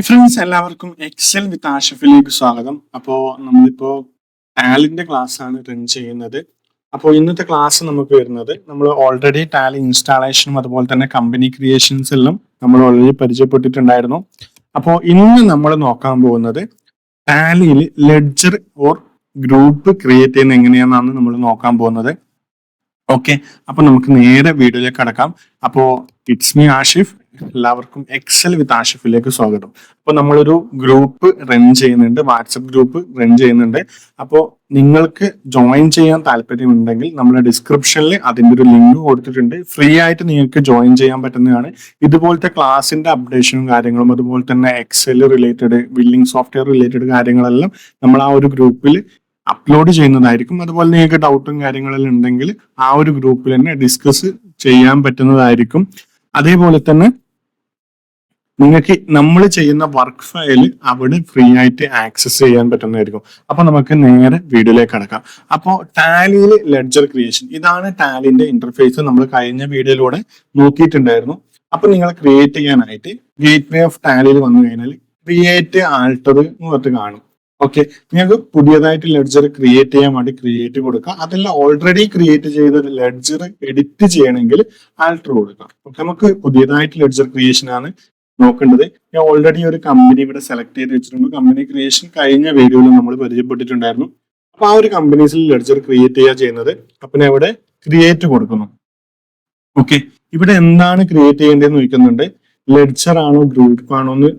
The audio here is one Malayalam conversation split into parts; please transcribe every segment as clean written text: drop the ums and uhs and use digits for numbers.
ഫ്രണ്ട്സ് എല്ലാവർക്കും എക്സൽ വിത്ത് ആഷിഫിലേക്ക് സ്വാഗതം. അപ്പോൾ നമ്മളിപ്പോ ടാലിന്റെ ക്ലാസ് ആണ് റൺ ചെയ്യുന്നത്. അപ്പോൾ ഇന്നത്തെ ക്ലാസ് നമുക്ക് വരുന്നത് നമ്മൾ ഓൾറെഡി ടാലി ഇൻസ്റ്റാളേഷനും അതുപോലെ തന്നെ കമ്പനി ക്രിയേഷൻസ് എല്ലാം നമ്മൾ ഓൾറെഡി പരിചയപ്പെട്ടിട്ടുണ്ടായിരുന്നു. അപ്പോൾ ഇന്ന് നമ്മൾ നോക്കാൻ പോകുന്നത് ടാലിയിൽ ലെഡ്ജർ ഓർ ഗ്രൂപ്പ് ക്രിയേറ്റ് ചെയ്യുന്നത് എങ്ങനെയാണെന്നാണ് നമ്മൾ നോക്കാൻ പോകുന്നത്. ഓക്കെ, അപ്പൊ നമുക്ക് നേരെ വീഡിയോയിലേക്ക് കടക്കാം. അപ്പോ ഇറ്റ്സ് മീ ആഷിഫ്. എല്ലാവർക്കും എക്സൽ വിത്ത് ആഷിഫിലേക്ക് സ്വാഗതം. അപ്പൊ നമ്മളൊരു ഗ്രൂപ്പ് റൺ ചെയ്യുന്നുണ്ട്, വാട്സപ്പ് ഗ്രൂപ്പ് റൺ ചെയ്യുന്നുണ്ട്. അപ്പോൾ നിങ്ങൾക്ക് ജോയിൻ ചെയ്യാൻ താല്പര്യമുണ്ടെങ്കിൽ നമ്മുടെ ഡിസ്ക്രിപ്ഷനിൽ അതിന്റെ ഒരു ലിങ്ക് കൊടുത്തിട്ടുണ്ട്. ഫ്രീ ആയിട്ട് നിങ്ങൾക്ക് ജോയിൻ ചെയ്യാൻ പറ്റുന്നതാണ്. ഇതുപോലത്തെ ക്ലാസിന്റെ അപ്ഡേഷനും കാര്യങ്ങളും അതുപോലെ തന്നെ excel related, billing software related കാര്യങ്ങളെല്ലാം നമ്മൾ ആ ഒരു ഗ്രൂപ്പിൽ അപ്ലോഡ് ചെയ്യുന്നതായിരിക്കും. അതുപോലെ നിങ്ങൾക്ക് ഡൗട്ടും കാര്യങ്ങളെല്ലാം ഉണ്ടെങ്കിൽ ആ ഒരു ഗ്രൂപ്പിൽ തന്നെ ഡിസ്കസ് ചെയ്യാൻ പറ്റുന്നതായിരിക്കും. അതേപോലെ തന്നെ നിങ്ങൾക്ക് നമ്മൾ ചെയ്യുന്ന വർക്ക് ഫയൽ അവിടെ ഫ്രീ ആയിട്ട് ആക്സസ് ചെയ്യാൻ പറ്റുന്നതായിരിക്കും. അപ്പൊ നമുക്ക് നേരെ വീഡിയോയിലേക്ക് കടക്കാം. അപ്പോൾ ടാലിയിൽ ലെഡ്ജർ ക്രിയേഷൻ, ഇതാണ് ടാലിന്റെ ഇന്റർഫേസ്. നമ്മൾ കഴിഞ്ഞ വീഡിയോയിലൂടെ നോക്കിയിട്ടുണ്ടായിരുന്നു. അപ്പൊ നിങ്ങൾ ക്രിയേറ്റ് ചെയ്യാനായിട്ട് ഗേറ്റ് വേ ഓഫ് ടാലിയിൽ വന്നു കഴിഞ്ഞാൽ ക്രിയേറ്റ് ആൾട്ടർ എന്ന് പറഞ്ഞിട്ട് കാണും. ഓക്കെ, നിങ്ങൾക്ക് പുതിയതായിട്ട് ലെഡ്ജർ ക്രിയേറ്റ് ചെയ്യാൻ വേണ്ടി ക്രിയേറ്റ് കൊടുക്കാം. അതല്ല ഓൾറെഡി ക്രിയേറ്റ് ചെയ്ത ലെഡ്ജർ എഡിറ്റ് ചെയ്യണമെങ്കിൽ ആൾട്ടർ കൊടുക്കാം. നമുക്ക് പുതിയതായിട്ട് ലെഡ്ജർ ക്രിയേഷൻ ആണ് നോക്കേണ്ടത്. ഞാൻ ഓൾറെഡി ഒരു കമ്പനി ഇവിടെ സെലക്ട് ചെയ്ത് വെച്ചിട്ടുണ്ട്. കമ്പനി ക്രിയേഷൻ കഴിഞ്ഞ വീഡിയോയിൽ നമ്മൾ പരിചയപ്പെട്ടിട്ടുണ്ടായിരുന്നു. അപ്പൊ ആ ഒരു കമ്പനീസിൽ ലെഡ്ജർ ക്രിയേറ്റ് ചെയ്യുക ചെയ്യുന്നത്. അപ്പൊ ഞാൻ ഇവിടെ ക്രിയേറ്റ് കൊടുക്കുന്നു. ഓക്കെ, ഇവിടെ എന്താണ് ക്രിയേറ്റ് ചെയ്യേണ്ടതെന്ന് ചോദിക്കുന്നുണ്ട്. ലെഡ്ജർ ആണോ ഗ്രൂപ്പ് ആണോ എന്ന്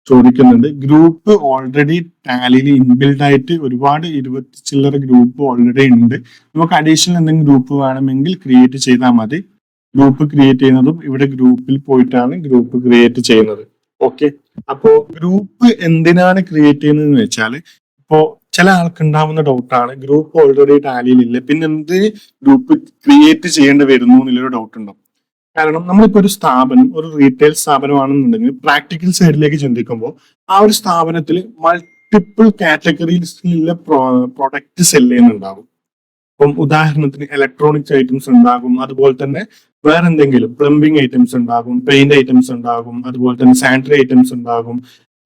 ചോദിക്കുന്നുണ്ട്. ഗ്രൂപ്പ് ഓൾറെഡി ടാലിയിൽ ഇൻബിൽഡ് ആയിട്ട് ഒരുപാട് 20 ചില്ലറ ഗ്രൂപ്പ് ഓൾറെഡി ഉണ്ട്. നമുക്ക് അഡീഷണൽ എന്തെങ്കിലും ഗ്രൂപ്പ് വേണമെങ്കിൽ ക്രിയേറ്റ് ചെയ്താൽ മതി. ഗ്രൂപ്പ് ക്രിയേറ്റ് ചെയ്യുന്നതും ഇവിടെ ഗ്രൂപ്പിൽ പോയിട്ടാണ് ഗ്രൂപ്പ് ക്രിയേറ്റ് ചെയ്യുന്നത്. ഓക്കെ, അപ്പോ ഗ്രൂപ്പ് എന്തിനാണ് ക്രിയേറ്റ് ചെയ്യുന്നതെന്ന് വെച്ചാൽ, ഇപ്പോ ചില ആൾക്ക് ഉണ്ടാവുന്ന ഡൗട്ടാണ്, ഗ്രൂപ്പ് ഓൾറെഡി ടാലിയിൽ ഇല്ല, പിന്നെ എന്ത് ഗ്രൂപ്പ് ക്രിയേറ്റ് ചെയ്യേണ്ടി വരുന്നു എന്നുള്ളൊരു ഡൗട്ട് ഉണ്ടാവും. കാരണം നമ്മളിപ്പോ ഒരു സ്ഥാപനം, ഒരു റീറ്റെയിൽ സ്ഥാപനമാണെന്നുണ്ടെങ്കിൽ പ്രാക്ടിക്കൽ സൈഡിലേക്ക് ചിന്തിക്കുമ്പോൾ ആ ഒരു സ്ഥാപനത്തിൽ മൾട്ടിപ്പിൾ കാറ്റഗറീസിലുള്ള പ്രൊഡക്റ്റ് സെല് ചെയ്യുന്നുണ്ടാകും. ഇപ്പം ഉദാഹരണത്തിന് ഇലക്ട്രോണിക്സ് ഐറ്റംസ് ഉണ്ടാകും, അതുപോലെ തന്നെ വേറെ എന്തെങ്കിലും പ്ലംബിംഗ് ഐറ്റംസ് ഉണ്ടാകും, പെയിന്റ് ഐറ്റംസ് ഉണ്ടാകും, അതുപോലെ തന്നെ സാനിറ്ററി ഐറ്റംസ് ഉണ്ടാകും.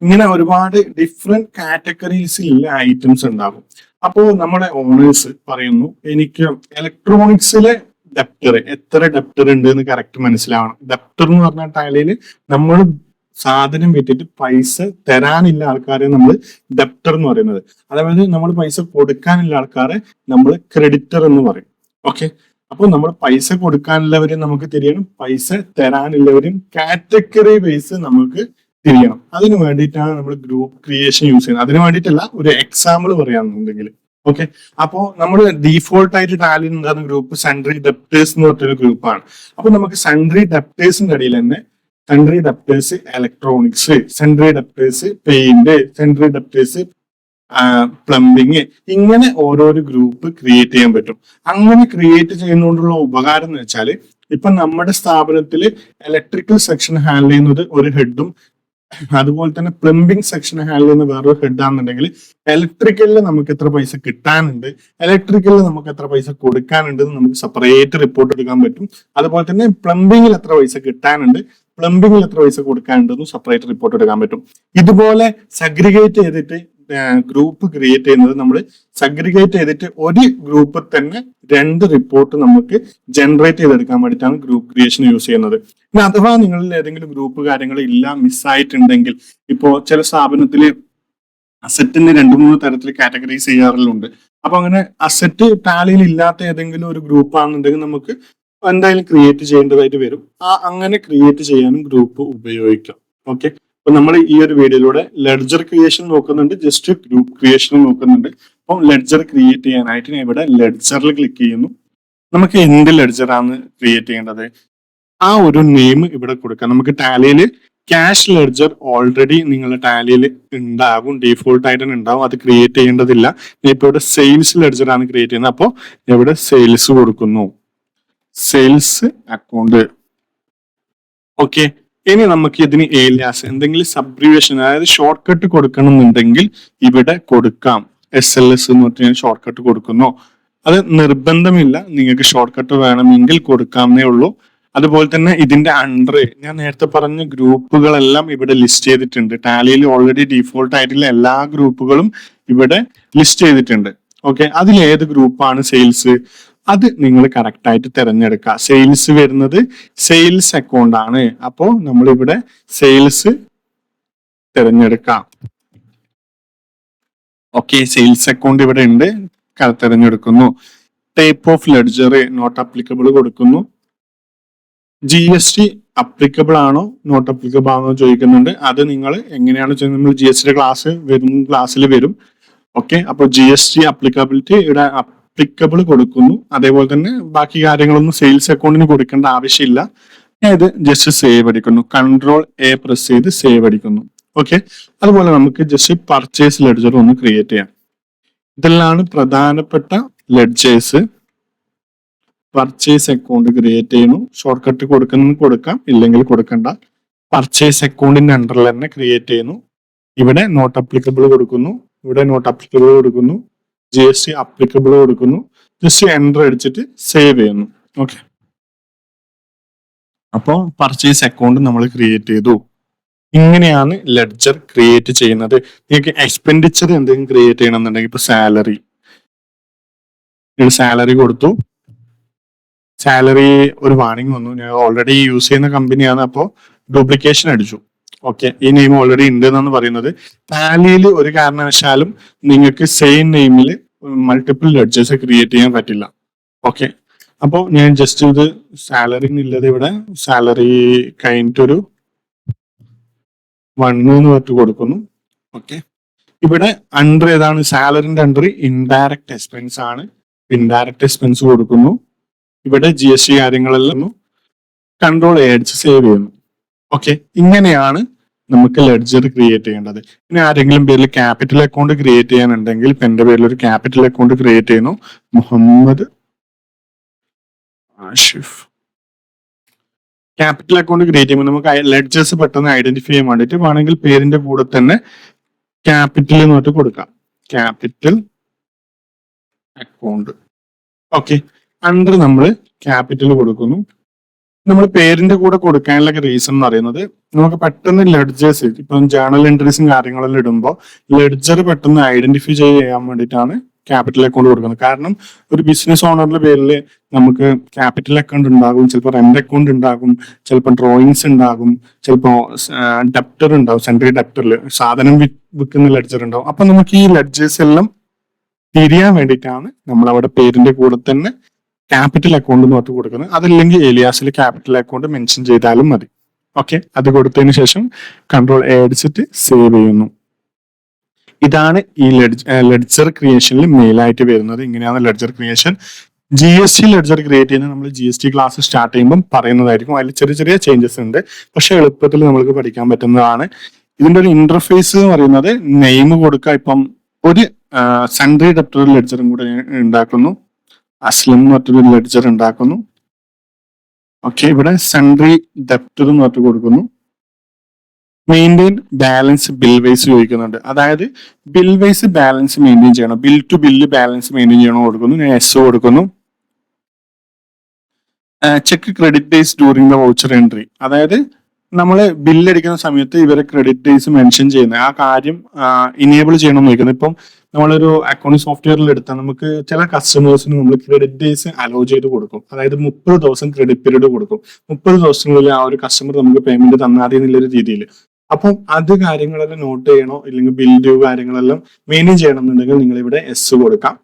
ഇങ്ങനെ ഒരുപാട് ഡിഫറെന്റ് കാറ്റഗറീസിലുള്ള ഐറ്റംസ് ഉണ്ടാകും. അപ്പോൾ നമ്മുടെ ഓണേഴ്സ് പറയുന്നു, എനിക്ക് ഇലക്ട്രോണിക്സിലെ ഡെപ്റ്റർ, എത്ര ഡെപ്റ്റർ ഉണ്ട് എന്ന് കറക്റ്റ് മനസ്സിലാവണം. ഡെപ്റ്റർ എന്ന് പറഞ്ഞ ടാലിയിൽ നമ്മൾ സാധനം വിറ്റിട്ട് പൈസ തരാനില്ല ആൾക്കാരെ നമ്മൾ ഡെപ്റ്റർ എന്ന് പറയുന്നത്. അതായത് നമ്മൾ പൈസ കൊടുക്കാനുള്ള ആൾക്കാരെ നമ്മൾ ക്രെഡിറ്റർ എന്ന് പറയും. ഓക്കെ, അപ്പോൾ നമ്മൾ പൈസ കൊടുക്കാനുള്ളവരും നമുക്ക് തിരിയണം, പൈസ തരാനുള്ളവരും കാറ്റഗറി വൈസ് നമുക്ക് തിരിയണം. അതിന് വേണ്ടിയിട്ടാണ് നമ്മൾ ഗ്രൂപ്പ് ക്രിയേഷൻ യൂസ് ചെയ്യുന്നത്. അതിന് വേണ്ടിയിട്ടല്ല, ഒരു എക്സാമ്പിൾ പറയാന്നുണ്ടെങ്കിൽ. ഓക്കെ, അപ്പോ നമ്മൾ ഡീഫോൾട്ട് ആയിട്ട് ടാലിയിൽ ഉണ്ടാകുന്ന ഗ്രൂപ്പ് സൺട്രി ഡെപ്റ്റേഴ്സ് എന്ന് പറഞ്ഞൊരു ഗ്രൂപ്പാണ്. അപ്പൊ നമുക്ക് സൺട്രി ഡെപ്റ്റേഴ്സിന്റെ അടിയിൽ തന്നെ sundry debtors electronics, sundry debtors paint, sundry debtors plumbing, ഇങ്ങനെ ഓരോരോ ഗ്രൂപ്പ് ക്രിയേറ്റ് ചെയ്യാൻ പറ്റും. അങ്ങനെ ക്രിയേറ്റ് ചെയ്യുന്നതുകൊണ്ടുള്ള ഉപകാരം എന്ന് വെച്ചാൽ, ഇപ്പൊ നമ്മുടെ സ്ഥാപനത്തിൽ ഇലക്ട്രിക്കൽ സെക്ഷൻ ഹാൻഡിൽ ചെയ്യുന്നത് ഒരു ഹെഡും, അതുപോലെ തന്നെ പ്ലംബിംഗ് സെക്ഷൻ ഹാൻഡിൽ ചെയ്യുന്ന വേറൊരു ഹെഡ് ആണെന്നുണ്ടെങ്കിൽ ഇലക്ട്രിക്കലിൽ നമുക്ക് എത്ര പൈസ കിട്ടാനുണ്ട്, ഇലക്ട്രിക്കലിൽ നമുക്ക് എത്ര പൈസ കൊടുക്കാനുണ്ട് എന്ന് നമുക്ക് സെപ്പറേറ്റ് റിപ്പോർട്ട് എടുക്കാൻ പറ്റും. അതുപോലെ തന്നെ പ്ലംബിങ്ങിൽ എത്ര പൈസ കിട്ടാനുണ്ട്, പ്ലംബിങ്ങിൽ എത്ര പൈസ കൊടുക്കാനുണ്ടെന്ന് സെപ്പറേറ്റ് റിപ്പോർട്ട് എടുക്കാൻ പറ്റും. ഇതുപോലെ സഗ്രിഗേറ്റ് ചെയ്തിട്ട് ഗ്രൂപ്പ് ക്രിയേറ്റ് ചെയ്യുന്നത്, നമ്മൾ സഗ്രിഗേറ്റ് ചെയ്തിട്ട് ഒരു ഗ്രൂപ്പിൽ തന്നെ 2 റിപ്പോർട്ട് നമുക്ക് ജനറേറ്റ് ചെയ്തെടുക്കാൻ വേണ്ടിയിട്ടാണ് ഗ്രൂപ്പ് ക്രിയേഷൻ യൂസ് ചെയ്യുന്നത്. ഇനി അഥവാ നിങ്ങളിൽ ഏതെങ്കിലും ഗ്രൂപ്പ് കാര്യങ്ങൾ ഇല്ല, മിസ്സായിട്ടുണ്ടെങ്കിൽ, ഇപ്പോ ചില സ്ഥാപനത്തിൽ അസറ്റിന് 2-3 തരത്തിൽ കാറ്റഗറൈസ് ചെയ്യാറുണ്ട്. അപ്പൊ അങ്ങനെ അസറ്റ് ടാലിയിൽ ഇല്ലാത്ത ഏതെങ്കിലും ഒരു ഗ്രൂപ്പ് ആണെന്നുണ്ടെങ്കിൽ നമുക്ക് എന്തായാലും ക്രിയേറ്റ് ചെയ്യേണ്ടതായിട്ട് വരും. അങ്ങനെ ക്രിയേറ്റ് ചെയ്യാനും ഗ്രൂപ്പ് ഉപയോഗിക്കാം. ഓക്കെ, അപ്പൊ നമ്മൾ ഈ ഒരു വീഡിയോയിലൂടെ ലെഡ്ജർ ക്രിയേഷൻ നോക്കുന്നുണ്ട്, ജസ്റ്റ് ഗ്രൂപ്പ് ക്രിയേഷൻ നോക്കുന്നുണ്ട്. അപ്പം ലെഡ്ജർ ക്രിയേറ്റ് ചെയ്യാനായിട്ട് ഞാൻ ഇവിടെ ലെഡ്ജറിൽ ക്ലിക്ക് ചെയ്യുന്നു. നമുക്ക് എന്ത് ലെഡ്ജറാണ് ക്രിയേറ്റ് ചെയ്യേണ്ടത്, ആ ഒരു നെയിം ഇവിടെ കൊടുക്കാം. നമുക്ക് ടാലിയിൽ ക്യാഷ് ലെഡ്ജർ ഓൾറെഡി നിങ്ങളുടെ ടാലിയിൽ ഉണ്ടാകും, ഡീഫോൾട്ട് ആയിട്ട് ഉണ്ടാവും, അത് ക്രിയേറ്റ് ചെയ്യേണ്ടതില്ല. ഞാൻ ഇപ്പൊ ഇവിടെ സെയിൽസ് ലെഡ്ജർ ആണ് ക്രിയേറ്റ് ചെയ്യുന്നത്. അപ്പോൾ ഇവിടെ സെയിൽസ് കൊടുക്കുന്നു, സെയിൽസ് അക്കൗണ്ട്. ഓക്കെ, ഇനി നമുക്ക് ഇതിന് ഏലിയാസ്, എന്തെങ്കിലും സബ്രിവേഷൻ, അതായത് ഷോർട്ട് കട്ട് കൊടുക്കണം എന്നുണ്ടെങ്കിൽ ഇവിടെ കൊടുക്കാം. SLS എന്ന് പറഞ്ഞാൽ ഷോർട്ട് കട്ട് കൊടുക്കുന്നു. അത് നിർബന്ധമില്ല, നിങ്ങൾക്ക് ഷോർട്ട് കട്ട് വേണമെങ്കിൽ കൊടുക്കാമെന്നേ ഉള്ളൂ. അതുപോലെ തന്നെ ഇതിന്റെ അണ്ടർ ഞാൻ നേരത്തെ പറഞ്ഞ ഗ്രൂപ്പുകളെല്ലാം ഇവിടെ ലിസ്റ്റ് ചെയ്തിട്ടുണ്ട്. ടാലിയിൽ ഓൾറെഡി ഡീഫോൾട്ട് ആയിട്ടുള്ള എല്ലാ ഗ്രൂപ്പുകളും ഇവിടെ ലിസ്റ്റ് ചെയ്തിട്ടുണ്ട്. ഓക്കെ, അതിൽ ഏത് ഗ്രൂപ്പാണ് സെയിൽസ് അത് നിങ്ങൾ കറക്റ്റ് ആയിട്ട് തിരഞ്ഞെടുക്കുക. സെയിൽസ് വരുന്നത് സെയിൽസ് അക്കൗണ്ട് ആണ്. അപ്പോ നമ്മൾ ഇവിടെ സെയിൽസ് തിരഞ്ഞെടുക്കാം. ഓക്കെ, സെയിൽസ് അക്കൗണ്ട് ഇവിടെ ഉണ്ട്, തിരഞ്ഞെടുക്കുന്നു. Type of ledger not applicable കൊടുക്കുന്നു. GST അപ്ലിക്കബിൾ ആണോ നോട്ട് അപ്ലിക്കബിൾ ആണോ ചോദിക്കുന്നുണ്ട്. അത് നിങ്ങൾ എങ്ങനെയാണ് ചെയ്യുന്നത്, നമ്മൾ GST ക്ലാസ്സിൽ വരും. ഓക്കെ, അപ്പോൾ GST അപ്ലിക്കബിലിറ്റി ഇവിടെ അപ്ലിക്കബിൾ കൊടുക്കുന്നു. അതേപോലെ തന്നെ ബാക്കി കാര്യങ്ങളൊന്നും സെയിൽസ് അക്കൗണ്ടിന് കൊടുക്കേണ്ട ആവശ്യമില്ല. ഞാൻ ഇത് ജസ്റ്റ് സേവ് അടിക്കുന്നു. Ctrl+A പ്രസ് ചെയ്ത് സേവ് അടിക്കുന്നു. ഓക്കെ, അതുപോലെ നമുക്ക് ജസ്റ്റ് പർച്ചേസ് ലെഡ്ജർ ഒന്ന് ക്രിയേറ്റ് ചെയ്യാം. ഇതെല്ലാം പ്രധാനപ്പെട്ട ലെഡ്ജേഴ്സ്. പർച്ചേസ് അക്കൗണ്ട് ക്രിയേറ്റ് ചെയ്യുന്നു. ഷോർട്ട് കട്ട് കൊടുക്കാം, ഇല്ലെങ്കിൽ കൊടുക്കണ്ട. പർച്ചേസ് അക്കൗണ്ടിന്റെ അണ്ടറിൽ തന്നെ ക്രിയേറ്റ് ചെയ്യുന്നു. ഇവിടെ നോട്ട് അപ്ലിക്കബിൾ കൊടുക്കുന്നു, ഇവിടെ നോട്ട് അപ്ലിക്കബിൾ കൊടുക്കുന്നു, GST അപ്ലിക്കബിൾ കൊടുക്കുന്നു. ജസ്റ്റ് എൻ്റർ അടിച്ചിട്ട് സേവ് ചെയ്യുന്നു. ഓക്കെ, അപ്പോൾ പർച്ചേസ് അക്കൗണ്ട് നമ്മൾ ക്രിയേറ്റ് ചെയ്തു. ഇങ്ങനെയാണ് ലെഡ്ജർ ക്രിയേറ്റ് ചെയ്യുന്നത്. നിങ്ങൾക്ക് എക്സ്പെൻഡിച്ചർ എന്തെങ്കിലും ക്രിയേറ്റ് ചെയ്യണമെന്നുണ്ടെങ്കിൽ ഇപ്പൊ സാലറി കൊടുത്തു. സാലറി ഒരു വാർണിംഗ് വന്നു. ഞാൻ ഓൾറെഡി യൂസ് ചെയ്യുന്ന കമ്പനിയാണ്, അപ്പോൾ ഡ്യൂപ്ലിക്കേഷൻ അടിച്ചു. ഓക്കെ, ഈ നെയിം ഓൾറെഡി ഉണ്ട് എന്നാണ് പറയുന്നത്. ടാലിയിൽ ഒരു കാരണവശാലും നിങ്ങൾക്ക് സെയിം നെയിമിൽ മൾട്ടിപ്പിൾ ലെഡ്ജേഴ്സ് ക്രിയേറ്റ് ചെയ്യാൻ പറ്റില്ല. ഓക്കെ, അപ്പോൾ ഞാൻ ജസ്റ്റ് ഇത് സാലറി എന്നുള്ളത് ഇവിടെ സാലറി കഴിഞ്ഞിട്ടൊരു 1 എന്ന് പറഞ്ഞിട്ട് കൊടുക്കുന്നു. ഓക്കെ, ഇവിടെ അണ്ടർ ഏതാണ്, സാലറിന്റെ അണ്ടർ ഇൻഡയറക്റ്റ് എക്സ്പെൻസ് ആണ്. ഇൻഡയറക്റ്റ് എക്സ്പെൻസ് കൊടുക്കുന്നു. ഇവിടെ GST കാര്യങ്ങളെല്ലാം Ctrl+A അടിച്ച് സേവ് ചെയ്യുന്നു. ഓക്കെ, ഇങ്ങനെയാണ് നമുക്ക് ലെഡ്ജർ ക്രിയേറ്റ് ചെയ്യേണ്ടത്. ഇനി ആരെങ്കിലും പേരിൽ ക്യാപിറ്റൽ അക്കൗണ്ട് ക്രിയേറ്റ് ചെയ്യാനുണ്ടെങ്കിൽ ഇപ്പൊ എന്റെ പേരിൽ ഒരു ക്യാപിറ്റൽ അക്കൗണ്ട് ക്രിയേറ്റ് ചെയ്യുന്നു. Muhammad Ashif. Capital account create ചെയ്യുമ്പോൾ നമുക്ക് ലെഡ്ജേഴ്സ് പെട്ടെന്ന് ഐഡന്റിഫൈ ചെയ്യാൻ വേണ്ടിയിട്ട് വേണമെങ്കിൽ പേരിന്റെ കൂടെ തന്നെ ക്യാപിറ്റൽ എന്ന് പറഞ്ഞിട്ട് കൊടുക്കാം. Capital account. ഓക്കെ, അണ്ടർ നമ്മൾ ക്യാപിറ്റൽ കൊടുക്കുന്നു. നമ്മൾ പേരിന്റെ കൂടെ കൊടുക്കാനുള്ള റീസൺ എന്ന് പറയുന്നത് നമുക്ക് പെട്ടെന്ന് ലെഡ്ജേഴ്സ് ഇപ്പം ജേണൽ എൻട്രീസും കാര്യങ്ങളെല്ലാം ഇടുമ്പോൾ ലെഡ്ജർ പെട്ടെന്ന് ഐഡന്റിഫൈ ചെയ്യാൻ വേണ്ടിയിട്ടാണ് ക്യാപിറ്റൽ അക്കൗണ്ട് കൊടുക്കുന്നത്. കാരണം ഒരു ബിസിനസ് ഓണറിന്റെ പേരിൽ നമുക്ക് ക്യാപിറ്റൽ അക്കൗണ്ട് ഉണ്ടാകും, ചിലപ്പോൾ റെന്റ് അക്കൗണ്ട് ഉണ്ടാകും, ചിലപ്പോൾ ഡ്രോയിങ്സ് ഉണ്ടാകും, ചിലപ്പോൾ ഡെപ്റ്റർ ഉണ്ടാവും. സെൻട്രി ഡെപ്റ്ററിൽ സാധനം വിൽക്കുന്ന ലെഡ്ജർ ഉണ്ടാവും. അപ്പൊ നമുക്ക് ഈ ലെഡ്ജേഴ്സ് എല്ലാം തിരിയാൻ വേണ്ടിയിട്ടാണ് നമ്മൾ അവിടെ പേരിന്റെ കൂടെ തന്നെ ക്യാപിറ്റൽ അക്കൗണ്ട് എന്ന് പറഞ്ഞ് കൊടുക്കുന്നത്. അതല്ലെങ്കിൽ ഏലിയാസിൽ ക്യാപിറ്റൽ അക്കൗണ്ട് മെൻഷൻ ചെയ്താലും മതി. ഓക്കെ, അത് കൊടുത്തതിന് ശേഷം Ctrl+A അടിച്ചിട്ട് സേവ് ചെയ്യുന്നു. ഇതാണ് ഈ ലെഡ്ജർ ക്രിയേഷനിൽ മെയിലായിട്ട് വരുന്നത്. ഇങ്ങനെയാണ് ledger creation. GST ledger create ചെയ്യുന്നത് നമ്മൾ GST ക്ലാസ് സ്റ്റാർട്ട് ചെയ്യുമ്പോൾ പറയുന്നതായിരിക്കും. അതിൽ ചെറിയ ചെറിയ ചേഞ്ചസ് ഉണ്ട്, പക്ഷെ എളുപ്പത്തിൽ നമുക്ക് പഠിക്കാൻ പറ്റുന്നതാണ്. ഇതിന്റെ ഒരു ഇന്റർഫേസ് എന്ന് പറയുന്നത് നെയിം കൊടുക്കുക. ഇപ്പം ഒരു സൺഡ്രി ഡെപ്റ്റർ ലെഡ്ജറും കൂടെ ഉണ്ടാക്കുന്നു. അസ്ലം എന്ന് പറഞ്ഞൊരു ലെഡ്ജർ ഉണ്ടാക്കുന്നു. ഓക്കെ, ഇവിടെ സൺഡ്രി ഡെപ്റ്റർ എന്ന് പറഞ്ഞിട്ട് കൊടുക്കുന്നു. മെയിൻറ്റെയിൻ ബാലൻസ് ബിൽ വൈസ് ചോദിക്കുന്നുണ്ട്. അതായത് ബിൽ വൈസ് ബാലൻസ് മെയിൻറ്റെയിൻ ചെയ്യണം, bill to bill balance maintain ചെയ്യണോ കൊടുക്കുന്നു. ഞാൻ എസ് കൊടുക്കുന്നു. Check credit days during the voucher entry. അതായത് നമ്മൾ ബില്ലടിക്കുന്ന സമയത്ത് ഇവരെ ക്രെഡിറ്റ് ഡേയ്സ് മെൻഷൻ ചെയ്യുന്നത് ആ കാര്യം ഇനേബിൾ ചെയ്യണം എന്ന് ചോദിക്കുന്നത്. ഇപ്പം നമ്മളൊരു അക്കൗണ്ടിങ് സോഫ്റ്റ്വെയറിൽ എടുത്താൽ നമുക്ക് ചില കസ്റ്റമേഴ്സിന് നമ്മൾ ക്രെഡിറ്റ് ഡേയ്സ് അലോ ചെയ്ത് കൊടുക്കും. അതായത് 30 ദിവസം ക്രെഡിറ്റ് പീരീഡ് കൊടുക്കും. 30 ദിവസങ്ങളിൽ ആ ഒരു കസ്റ്റമർ നമുക്ക് പേയ്മെന്റ് തന്നാതി എന്നുള്ളൊരു രീതിയിൽ. അപ്പം അത് കാര്യങ്ങളെല്ലാം നോട്ട് ചെയ്യണോ ഇല്ലെങ്കിൽ ബിൽ ഡ്യൂ കാര്യങ്ങളെല്ലാം മെയിൻറ്റെയിൻ ചെയ്യണം എന്നുണ്ടെങ്കിൽ നിങ്ങൾ ഇവിടെ എസ് കൊടുക്കാം.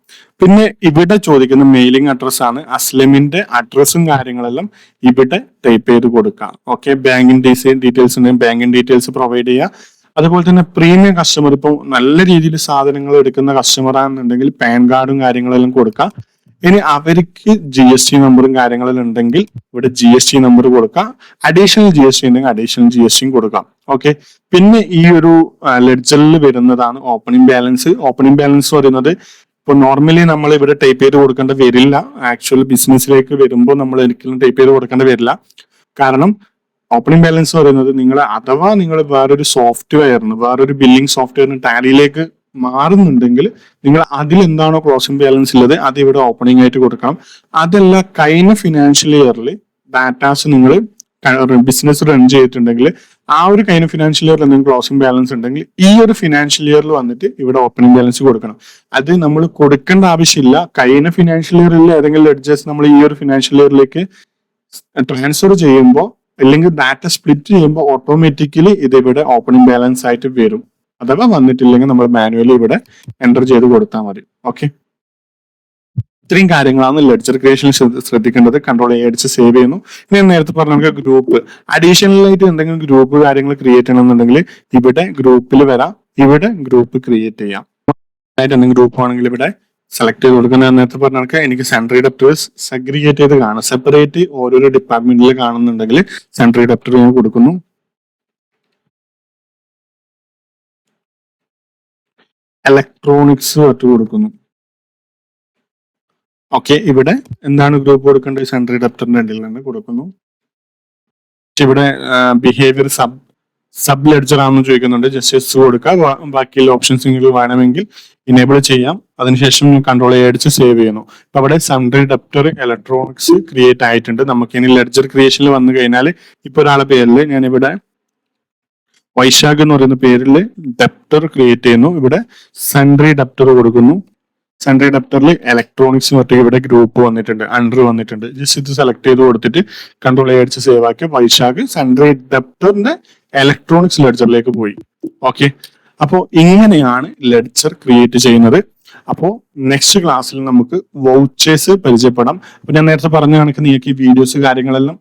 പിന്നെ ഇവിടെ ചോദിക്കുന്ന മെയിലിംഗ് അഡ്രസ് ആണ്. അസ്ലമിന്റെ അഡ്രസ്സും കാര്യങ്ങളെല്ലാം ഇവിടെ ടൈപ്പ് ചെയ്ത് കൊടുക്കാം. ഓക്കെ, ബാങ്കിങ് ഡീറ്റെയിൽസ് ഉണ്ടെങ്കിൽ ബാങ്കിങ് ഡീറ്റെയിൽസ് പ്രൊവൈഡ് ചെയ്യുക. അതുപോലെ തന്നെ പ്രീമിയം കസ്റ്റമർ, ഇപ്പോൾ നല്ല രീതിയിൽ സാധനങ്ങൾ എടുക്കുന്ന കസ്റ്റമർ ആണെന്നുണ്ടെങ്കിൽ പാൻ കാർഡും കാര്യങ്ങളെല്ലാം കൊടുക്കാം. ഇനി അവർക്ക് GST നമ്പറും കാര്യങ്ങളെല്ലാം ഉണ്ടെങ്കിൽ ഇവിടെ GST നമ്പർ കൊടുക്കാം. അഡീഷണൽ GST ഉണ്ടെങ്കിൽ അഡീഷണൽ GST കൊടുക്കാം. ഓക്കെ, പിന്നെ ഈ ഒരു ലെഡ്ജറിൽ വരുന്നതാണ് ഓപ്പണിംഗ് ബാലൻസ്. ഓപ്പണിംഗ് ബാലൻസ് പറയുന്നത് ഇപ്പൊ നോർമലി നമ്മൾ ഇവിടെ ടൈപ്പ് ചെയ്ത് കൊടുക്കേണ്ട വരില്ല. ആക്ച്വൽ ബിസിനസ്സിലേക്ക് വരുമ്പോൾ നമ്മൾ ഒരിക്കലും ടൈപ്പ് ചെയ്ത് കൊടുക്കേണ്ട വരില്ല. കാരണം ഓപ്പണിംഗ് ബാലൻസ് പറയുന്നത് നിങ്ങൾ അഥവാ നിങ്ങൾ വേറൊരു സോഫ്റ്റ്വെയറിന് വേറൊരു ബില്ലിംഗ് സോഫ്റ്റ്വെയറിന് ടാലിയിലേക്ക് മാറുന്നുണ്ടെങ്കിൽ നിങ്ങൾ അതിൽ എന്താണോ ക്ലോസിംഗ് ബാലൻസ് ഉള്ളത് അത് ഇവിടെ ഓപ്പണിംഗ് ആയിട്ട് കൊടുക്കണം. അതല്ല കഴിഞ്ഞ ഫിനാൻഷ്യൽ ഇയറിൽ ഡാറ്റാസ് നിങ്ങൾ ബിസിനസ് റൺ ചെയ്തിട്ടുണ്ടെങ്കിൽ ആ ഒരു കഴിഞ്ഞ ഫിനാൻഷ്യൽ ഇയറിൽ എന്തെങ്കിലും ക്ലോസിംഗ് ബാലൻസ് ഉണ്ടെങ്കിൽ ഈ ഒരു ഫിനാൻഷ്യൽ ഇയറിൽ വന്നിട്ട് ഇവിടെ ഓപ്പണിംഗ് ബാലൻസ് കൊടുക്കണം. അത് നമ്മൾ കൊടുക്കേണ്ട ആവശ്യമില്ല. കഴിഞ്ഞ ഫിനാൻഷ്യൽ ഇയറിൽ ഏതെങ്കിലും ലെഡ്ജേഴ്സ് നമ്മൾ ഈ ഒരു ഫിനാൻഷ്യൽ ഇയറിലേക്ക് ട്രാൻസ്ഫർ ചെയ്യുമ്പോൾ അല്ലെങ്കിൽ ഡാറ്റ സ്പ്ലിറ്റ് ചെയ്യുമ്പോൾ ഓട്ടോമാറ്റിക്കലി ഇത് ഇവിടെ ഓപ്പണിംഗ് ബാലൻസ് ആയിട്ട് വരും. അഥവാ വന്നിട്ടില്ലെങ്കിൽ നമ്മൾ മാനുവലി ഇവിടെ എൻ്റർ ചെയ്ത് കൊടുത്താൽ മതി. ഓക്കെ, ഇത്രയും കാര്യങ്ങളാണ് ലെഡ്ജർ ക്രിയേഷനിൽ ശ്രദ്ധിക്കേണ്ടത്. കൺട്രോൾ എ അടിച്ച് സേവ് ചെയ്യുന്നു. ഇനി നേരത്തെ പറഞ്ഞ നമുക്ക് ഗ്രൂപ്പ് അഡീഷണൽ ആയിട്ട് എന്തെങ്കിലും ഗ്രൂപ്പ് കാര്യങ്ങൾ ക്രിയേറ്റ് ചെയ്യണമെന്നുണ്ടെങ്കിൽ ഇവിടെ ഗ്രൂപ്പിൽ വരാം, ഇവിടെ ഗ്രൂപ്പ് ക്രിയേറ്റ് ചെയ്യാം. ആയിട്ട് എന്തെങ്കിലും ഗ്രൂപ്പ് ആണെങ്കിൽ ഇവിടെ സെലക്ട് ചെയ്ത് കൊടുക്കുന്ന നേരത്തെ പറഞ്ഞ കണക്ക് എനിക്ക് സെൻട്രി ഡെപ്റ്റേഴ്സ് സെഗ്രിഗേറ്റ് ചെയ്ത് കാണാം. സെപ്പറേറ്റ് ഓരോരോ ഡിപ്പാർട്ട്മെന്റിൽ കാണുന്നുണ്ടെങ്കിൽ സെൻട്രി ഡെപ്റ്റർ ഞാൻ കൊടുക്കുന്നു. ഇലക്ട്രോണിക്സ് ഒറ്റ കൊടുക്കുന്നു. ഓക്കെ, ഇവിടെ എന്താണ് ഗ്രൂപ്പ് കൊടുക്കേണ്ടത്? സെൻട്രി ഡെപ്റ്ററിന്റെ ഇടയിൽ നിന്ന് കൊടുക്കുന്നു. ഇവിടെ ബിഹേവിയർ സബ് ലെഡ്ജർ ആണെന്ന് ചോദിക്കുന്നുണ്ട്. ജസ്റ്റ് എസ് കൊടുക്കുക. ബാക്കിയുള്ള ഓപ്ഷൻസ് നിങ്ങൾക്ക് വേണമെങ്കിൽ ഇനേബിൾ ചെയ്യാം. അതിനുശേഷം കൺട്രോൾ എ അടിച്ച് സേവ് ചെയ്യുന്നു. അപ്പൊ അവിടെ സെൻട്രി ഡെപ്റ്റർ ഇലക്ട്രോണിക്സ് ക്രിയേറ്റ് ആയിട്ടുണ്ട്. നമുക്ക് ഇനി ലെഡ്ജർ ക്രിയേഷനിൽ വന്നു കഴിഞ്ഞാൽ ഇപ്പൊ ഒരാളുടെ പേരിൽ ഞാനിവിടെ വൈശാഖ് എന്ന് പറയുന്ന പേരിൽ ഡെപ്റ്റർ ക്രിയേറ്റ് ചെയ്യുന്നു. ഇവിടെ സെൻട്രി ഡെപ്റ്റർ കൊടുക്കുന്നു. സെൻട്രി ഡെപ്റ്ററിൽ ഇലക്ട്രോണിക്സ് പറഞ്ഞിട്ട് ഇവിടെ ഗ്രൂപ്പ് വന്നിട്ടുണ്ട്, അണ്ടർ വന്നിട്ടുണ്ട്. ജസ്റ്റ് ഇത് സെലക്ട് ചെയ്ത് കൊടുത്തിട്ട് കൺട്രോൾ എ അടിച്ച് സേവ് ആക്കി വൈശാഖ് സെൻട്രി ഡെപ്റ്ററിന്റെ ഇലക്ട്രോണിക്സ് ലെഡ്ജറിലേക്ക് പോയി. ഓക്കെ, അപ്പോൾ ഇങ്ങനെയാണ് ലെഡ്ജർ ക്രിയേറ്റ് ചെയ്യുന്നത്. അപ്പോൾ നെക്സ്റ്റ് ക്ലാസ്സിൽ നമുക്ക് വൗച്ചേഴ്സ് പരിചയപ്പെടാം. അപ്പൊ ഞാൻ നേരത്തെ പറഞ്ഞ കണക്ക് നിങ്ങൾക്ക് ഈ വീഡിയോസ് കാര്യങ്ങളെല്ലാം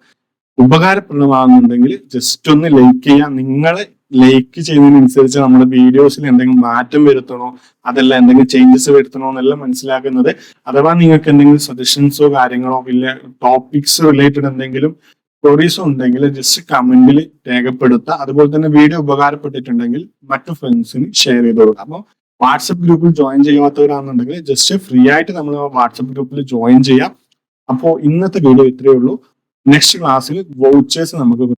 ഉപകാരപ്രദമാകുന്നുണ്ടെങ്കിൽ ജസ്റ്റ് ഒന്ന് ലൈക്ക് ചെയ്യാം. നിങ്ങളെ ലൈക്ക് ചെയ്യുന്നതിനനുസരിച്ച് നമ്മുടെ വീഡിയോസിൽ എന്തെങ്കിലും മാറ്റം വരുത്തണോ, അതല്ല എന്തെങ്കിലും ചേഞ്ചസ് വരുത്തണോ എന്നെല്ലാം മനസ്സിലാക്കുന്നത്. അഥവാ നിങ്ങൾക്ക് എന്തെങ്കിലും സജഷൻസോ കാര്യങ്ങളോ ഇല്ല ടോപ്പിക്സ് റിലേറ്റഡ് എന്തെങ്കിലും സ്റ്റോറീസോ ഉണ്ടെങ്കിൽ ജസ്റ്റ് കമന്റിൽ രേഖപ്പെടുത്തുക. അതുപോലെ തന്നെ വീഡിയോ ഉപകാരപ്പെട്ടിട്ടുണ്ടെങ്കിൽ മറ്റു ഫ്രണ്ട്സിന് ഷെയർ ചെയ്ത് കൊടുക്കുക. അപ്പോൾ വാട്സപ്പ് ഗ്രൂപ്പിൽ ജോയിൻ ചെയ്യാത്തവരാണെന്നുണ്ടെങ്കിൽ ജസ്റ്റ് ഫ്രീ ആയിട്ട് നമ്മൾ വാട്സപ്പ് ഗ്രൂപ്പിൽ ജോയിൻ ചെയ്യാം. അപ്പോൾ ഇന്നത്തെ വീഡിയോ ഇത്രയേ ഉള്ളൂ. നെക്സ്റ്റ് ക്ലാസ്സിൽ വൗച്ചേഴ്സ് നമുക്ക്